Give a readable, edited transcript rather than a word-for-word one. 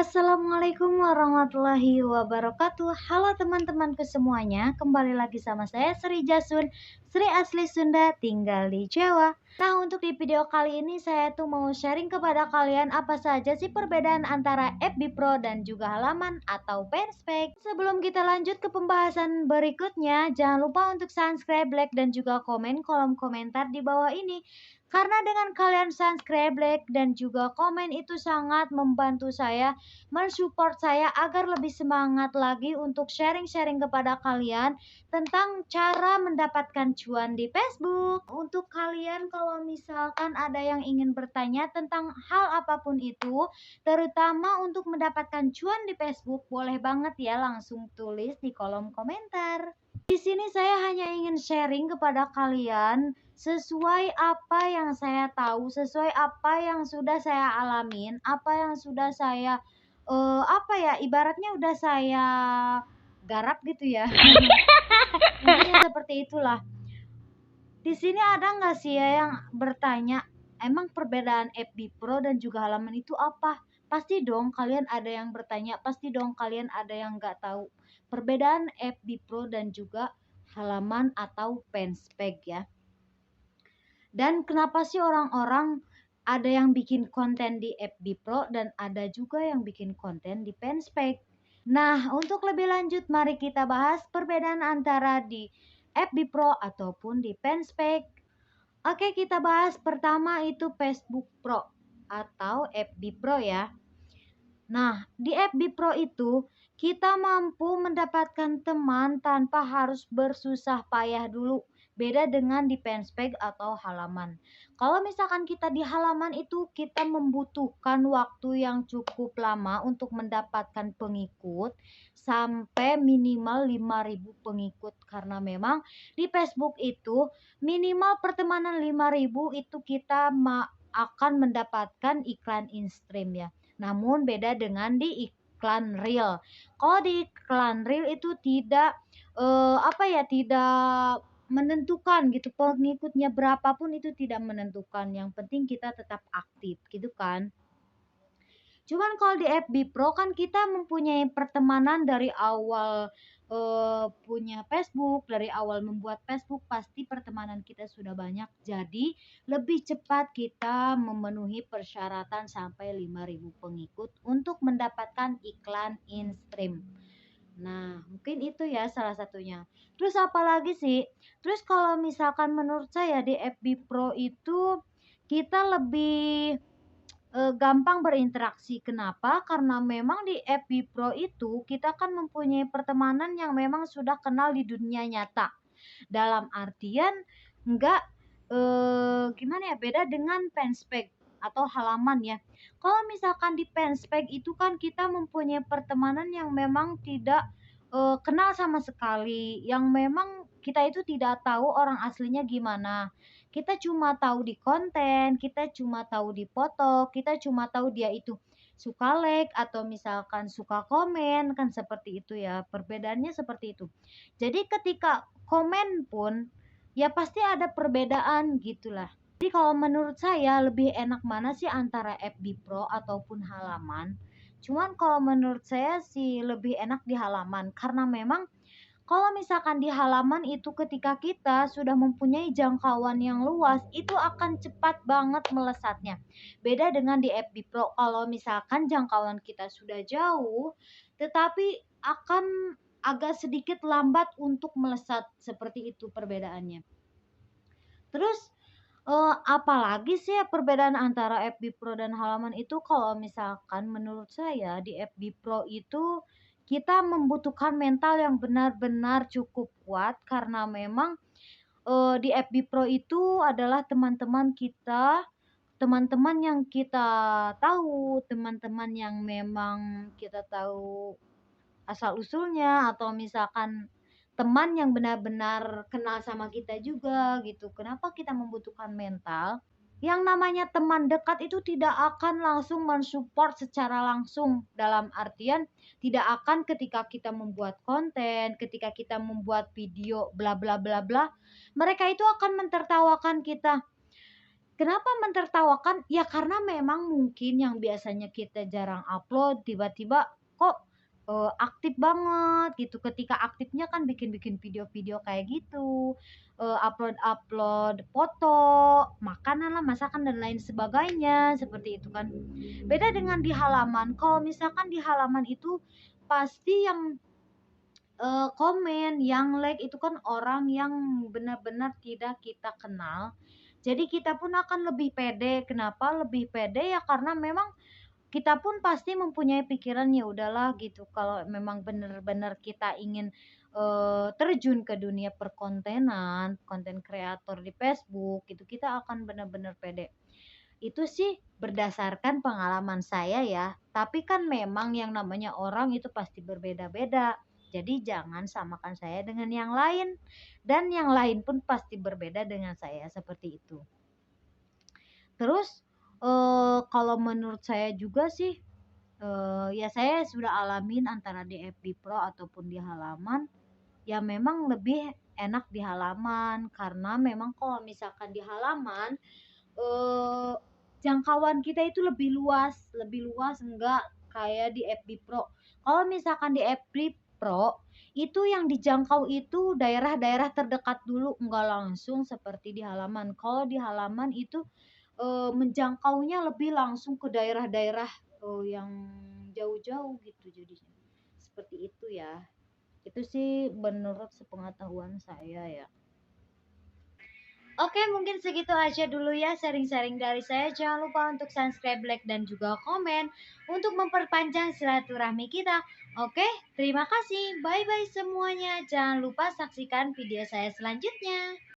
Assalamualaikum warahmatullahi wabarakatuh. Halo teman-temanku semuanya, kembali lagi sama saya Sri Jasun, Sri asli Sunda, tinggal di Jawa. Nah, untuk di video kali ini saya tuh mau sharing kepada kalian apa saja sih perbedaan antara FB Pro dan juga halaman atau fanspage. Sebelum kita lanjut ke pembahasan berikutnya, jangan lupa untuk subscribe, like, dan juga komen kolom komentar di bawah ini. Karena dengan kalian subscribe, like, dan juga komen itu sangat membantu saya, mensupport saya agar lebih semangat lagi untuk sharing-sharing kepada kalian tentang cara mendapatkan cuan di Facebook. Untuk kalian kalau misalkan ada yang ingin bertanya tentang hal apapun itu, terutama untuk mendapatkan cuan di Facebook, boleh banget ya langsung tulis di kolom komentar. Di sini saya hanya ingin sharing kepada kalian sesuai apa yang saya tahu, sesuai apa yang sudah saya alamin, apa yang sudah saya ibaratnya udah saya garap gitu ya. Intinya seperti itulah. Di sini ada nggak sih ya yang bertanya, emang perbedaan FB Pro dan juga halaman itu apa? Pasti dong kalian ada yang bertanya, pasti dong kalian ada yang nggak tahu perbedaan FB Pro dan juga halaman atau fanspage ya. Dan kenapa sih orang-orang ada yang bikin konten di FB Pro dan ada juga yang bikin konten di fanspage? Nah, untuk lebih lanjut mari kita bahas perbedaan antara di FB Pro ataupun di fanspage. Oke, kita bahas pertama itu Facebook Pro atau FB Pro ya. Nah, di FB Pro itu kita mampu mendapatkan teman tanpa harus bersusah payah dulu. Beda dengan di fanspage atau halaman. Kalau misalkan kita di halaman itu kita membutuhkan waktu yang cukup lama untuk mendapatkan pengikut sampai minimal 5.000 pengikut, karena memang di Facebook itu minimal pertemanan 5.000 itu kita akan mendapatkan iklan in-stream ya. Namun beda dengan di iklan real. Kalau di iklan real itu tidak tidak menentukan gitu, pengikutnya berapapun itu tidak menentukan, yang penting kita tetap aktif gitu kan. Cuman kalau di FB Pro kan kita mempunyai pertemanan dari awal punya Facebook, dari awal membuat Facebook pasti pertemanan kita sudah banyak. Jadi lebih cepat kita memenuhi persyaratan sampai 5.000 pengikut untuk mendapatkan iklan in-stream. Nah, mungkin itu ya salah satunya. Terus apa lagi sih? Terus kalau misalkan menurut saya di FB Pro itu kita lebih gampang berinteraksi. Kenapa? Karena memang di FB Pro itu kita kan mempunyai pertemanan yang memang sudah kenal di dunia nyata. Dalam artian enggak gimana ya, beda dengan fanspage atau halaman ya. Kalau misalkan di fanspage itu kan kita mempunyai pertemanan yang memang tidak kenal sama sekali, yang memang kita itu tidak tahu orang aslinya gimana. Kita cuma tahu di konten, kita cuma tahu di foto, kita cuma tahu dia itu suka like atau misalkan suka komen, kan seperti itu ya. Perbedaannya seperti itu. Jadi ketika komen pun ya pasti ada perbedaan gitulah. Jadi kalau menurut saya lebih enak mana sih antara FB Pro ataupun halaman? Cuman kalau menurut saya sih lebih enak di halaman, karena memang kalau misalkan di halaman itu ketika kita sudah mempunyai jangkauan yang luas, itu akan cepat banget melesatnya. Beda dengan di FB Pro, kalau misalkan jangkauan kita sudah jauh, tetapi akan agak sedikit lambat untuk melesat, seperti itu perbedaannya. Terus apalagi sih ya perbedaan antara FB Pro dan halaman itu? Kalau misalkan menurut saya di FB Pro itu kita membutuhkan mental yang benar-benar cukup kuat, karena memang di FB Pro itu adalah teman-teman kita, teman-teman yang kita tahu, teman-teman yang memang kita tahu asal usulnya, atau misalkan teman yang benar-benar kenal sama kita juga gitu. Kenapa kita membutuhkan mental? Yang namanya teman dekat itu tidak akan langsung mensupport secara langsung, dalam artian tidak akan ketika kita membuat konten, ketika kita membuat video bla bla bla bla, mereka itu akan mentertawakan kita. Kenapa mentertawakan? Ya karena memang mungkin yang biasanya kita jarang upload, tiba-tiba kok, aktif banget gitu. Ketika aktifnya kan bikin-bikin video-video kayak gitu, upload-upload foto, makanan lah, masakan dan lain sebagainya, seperti itu kan. Beda dengan di halaman, kalau misalkan di halaman itu pasti yang komen, yang like itu kan orang yang benar-benar tidak kita kenal. Jadi kita pun akan lebih pede. Kenapa lebih pede? Ya karena memang kita pun pasti mempunyai pikiran, ya udahlah gitu. Kalau memang benar-benar kita ingin terjun ke dunia perkontenan, konten kreator di Facebook, itu kita akan benar-benar pede. Itu sih berdasarkan pengalaman saya ya. Tapi kan memang yang namanya orang itu pasti berbeda-beda. Jadi jangan samakan saya dengan yang lain. Dan yang lain pun pasti berbeda dengan saya, seperti itu. Terus kalau menurut saya juga sih, ya saya sudah alamin antara di FB Pro ataupun di halaman. Ya memang lebih enak di halaman, karena memang kalau misalkan di halaman eee, jangkauan kita itu lebih luas enggak kayak di FB Pro. Kalau misalkan di FB Pro, itu yang dijangkau itu daerah-daerah terdekat dulu, enggak langsung seperti di halaman. Kalau di halaman itu, menjangkaunya lebih langsung ke daerah-daerah, yang jauh-jauh gitu jadinya. Seperti itu ya. Itu sih menurut sepengetahuan saya ya. Oke, mungkin segitu aja dulu ya sharing-sharing dari saya. Jangan lupa untuk subscribe, like, dan juga komen untuk memperpanjang silaturahmi kita. Oke, terima kasih. Bye-bye semuanya. Jangan lupa saksikan video saya selanjutnya.